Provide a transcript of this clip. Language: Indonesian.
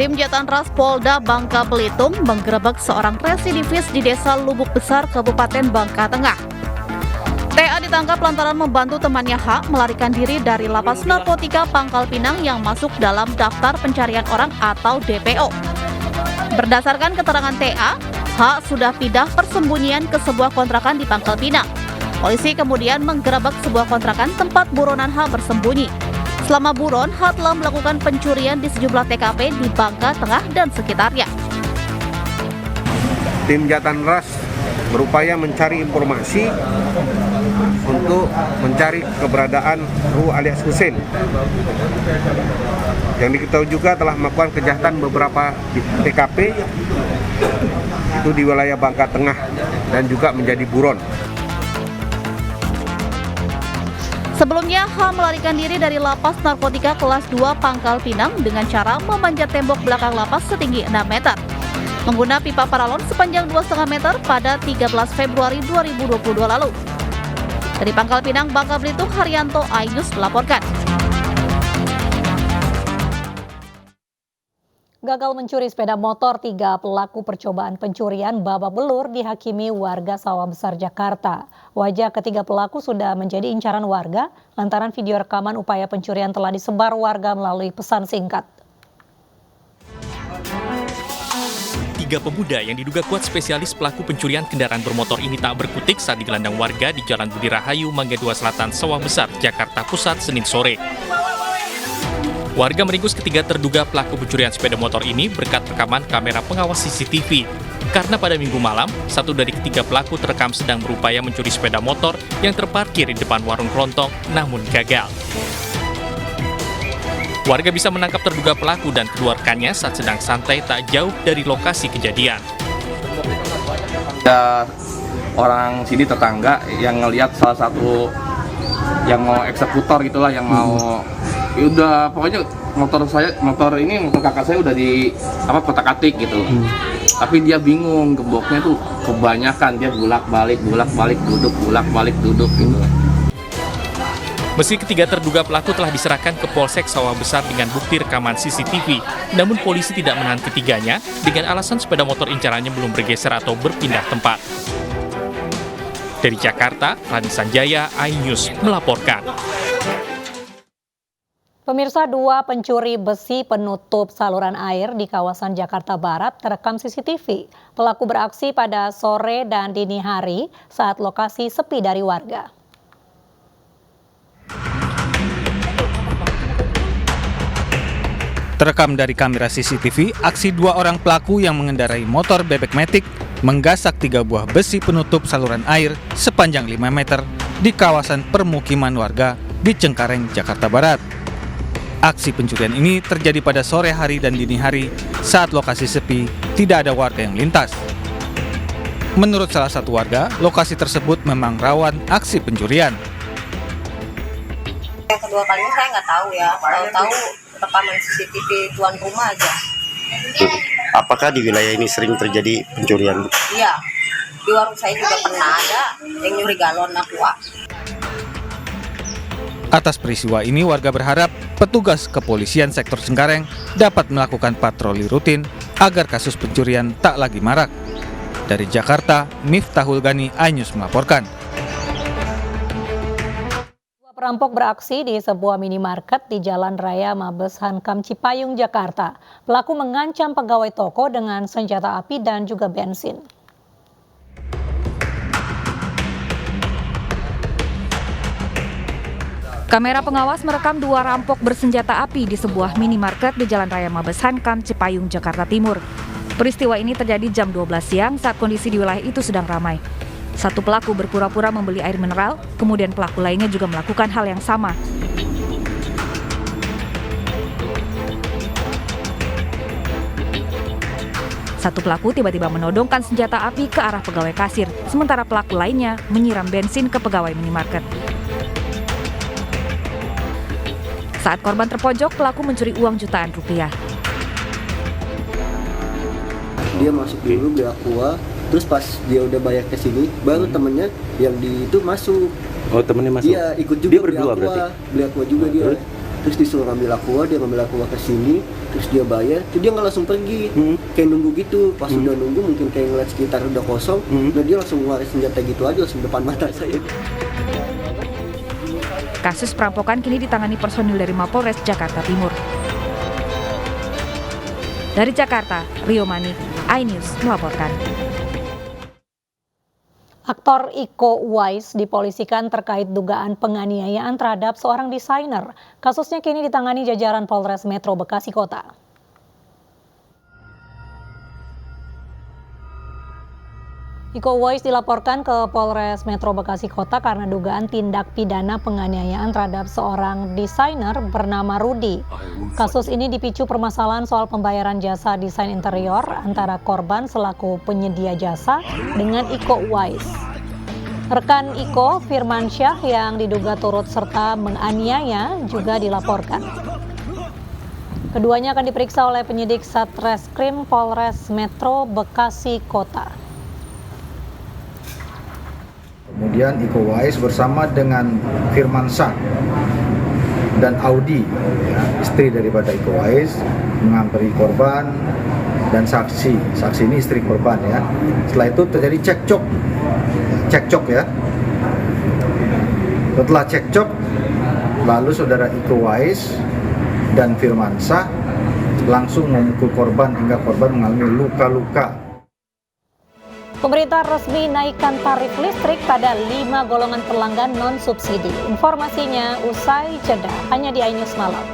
Tim Jatanras Polda Bangka Belitung menggerebek seorang residivis di Desa Lubuk Besar, Kabupaten Bangka Tengah. TA ditangkap lantaran membantu temannya H melarikan diri dari lapas narkotika Pangkal Pinang yang masuk dalam daftar pencarian orang atau DPO. Berdasarkan keterangan TA, H sudah pindah persembunyian ke sebuah kontrakan di Pangkal Pinang. Polisi kemudian menggerebek sebuah kontrakan tempat buronan H bersembunyi. Selama buron, H telah melakukan pencurian di sejumlah TKP di Bangka Tengah dan sekitarnya. Tim Jatanras berupaya mencari informasi untuk mencari keberadaan Ru alias Husein yang diketahui juga telah melakukan kejahatan beberapa TKP itu di wilayah Bangka Tengah dan juga menjadi buron. Sebelumnya, H melarikan diri dari lapas narkotika kelas 2 Pangkal Pinang dengan cara memanjat tembok belakang lapas setinggi 6 meter. Menggunakan pipa paralon sepanjang 2,5 meter pada 13 Februari 2022 lalu. Dari Pangkal Pinang, Bangka Belitung, Haryanto Ainus melaporkan. Gagal mencuri sepeda motor, 3 pelaku percobaan pencurian babak belur dihakimi warga Sawah Besar, Jakarta. Wajah ketiga pelaku sudah menjadi incaran warga lantaran video rekaman upaya pencurian telah disebar warga melalui pesan singkat. 3 pemuda yang diduga kuat spesialis pelaku pencurian kendaraan bermotor ini tak berkutik saat digelandang warga di Jalan Budi Rahayu, Mangga 2 Selatan, Sawah Besar, Jakarta Pusat, Senin sore. Warga meringkus ketiga terduga pelaku pencurian sepeda motor ini berkat rekaman kamera pengawas CCTV. Karena pada Minggu malam, satu dari ketiga pelaku terekam sedang berupaya mencuri sepeda motor yang terparkir di depan warung kelontong, namun gagal. Warga bisa menangkap terduga pelaku dan kedua rekannya saat sedang santai tak jauh dari lokasi kejadian. Ada orang sini tetangga yang ngelihat salah satu yang mau eksekutor gitulah, yang mau udah pokoknya motor kakak saya udah di kotak-atik gitu. Tapi dia bingung, gemboknya tuh kebanyakan, dia bolak-balik duduk gitu. Meski ketiga terduga pelaku telah diserahkan ke Polsek Sawah Besar dengan bukti rekaman CCTV, namun polisi tidak menahan ketiganya dengan alasan sepeda motor incarannya belum bergeser atau berpindah tempat. Dari Jakarta, Rani Sanjaya, iNews melaporkan. Pemirsa, 2 pencuri besi penutup saluran air di kawasan Jakarta Barat terekam CCTV. Pelaku beraksi pada sore dan dini hari saat lokasi sepi dari warga. Terekam dari kamera CCTV, aksi 2 orang pelaku yang mengendarai motor bebek matic menggasak 3 buah besi penutup saluran air sepanjang 5 meter di kawasan permukiman warga di Cengkareng, Jakarta Barat. Aksi pencurian ini terjadi pada sore hari dan dini hari saat lokasi sepi, tidak ada warga yang melintas. Menurut salah satu warga, lokasi tersebut memang rawan aksi pencurian. Yang kedua kalinya saya nggak tahu ya, tahu rekaman CCTV tuan rumah aja. Apakah di wilayah ini sering terjadi pencurian? Iya, di warung saya juga pernah ada yang nyuri galon aqua. Atas peristiwa ini, warga berharap petugas kepolisian sektor Cengkareng dapat melakukan patroli rutin agar kasus pencurian tak lagi marak. Dari Jakarta, Miftahul Gani, iNews melaporkan. 2 perampok beraksi di sebuah minimarket di Jalan Raya Mabes Hankam Cipayung, Jakarta. Pelaku mengancam pegawai toko dengan senjata api dan juga bensin. Kamera pengawas merekam 2 rampok bersenjata api di sebuah minimarket di Jalan Raya Mabes Hankam Cipayung, Jakarta Timur. Peristiwa ini terjadi jam 12 siang saat kondisi di wilayah itu sedang ramai. Satu pelaku berpura-pura membeli air mineral, kemudian pelaku lainnya juga melakukan hal yang sama. Satu pelaku tiba-tiba menodongkan senjata api ke arah pegawai kasir, sementara pelaku lainnya menyiram bensin ke pegawai minimarket. Saat korban terpojok, pelaku mencuri uang jutaan rupiah. Dia masuk dulu beli aqua, terus pas dia udah bayar ke sini, baru temennya yang di itu masuk. Oh, temennya masuk? Iya, ikut juga. Dia berdua beli aqua, berarti? Beli aqua juga dia. terus disuruh ngambil aqua, dia ngambil aqua ke sini, terus dia bayar, terus dia nggak langsung pergi, kayak nunggu gitu. Pas udah nunggu mungkin kayak ngeliat sekitar udah kosong, nah dia langsung ngeluarin senjata gitu aja langsung depan mata saya. Kasus perampokan kini ditangani personil dari Mapolres Jakarta Timur. Dari Jakarta, Rio Manik, iNews melaporkan. Aktor Iko Uwais dipolisikan terkait dugaan penganiayaan terhadap seorang desainer. Kasusnya kini ditangani jajaran Polres Metro Bekasi Kota. Iko Uwais dilaporkan ke Polres Metro Bekasi Kota karena dugaan tindak pidana penganiayaan terhadap seorang desainer bernama Rudi. Kasus ini dipicu permasalahan soal pembayaran jasa desain interior antara korban selaku penyedia jasa dengan Iko Uwais. Rekan Iko, Firmansyah, yang diduga turut serta menganiaya juga dilaporkan. Keduanya akan diperiksa oleh penyidik Satreskrim Polres Metro Bekasi Kota. Kemudian Iko Uwais bersama dengan Firmansyah dan Audi, istri daripada Iko Uwais, menghampiri korban dan saksi. Saksi ini istri korban ya. Setelah itu terjadi cekcok ya. Setelah cekcok, lalu saudara Iko Uwais dan Firmansyah langsung memukul korban hingga korban mengalami luka-luka. Pemerintah resmi naikkan tarif listrik pada 5 golongan pelanggan non-subsidi. Informasinya usai jeda, hanya di iNews Malam.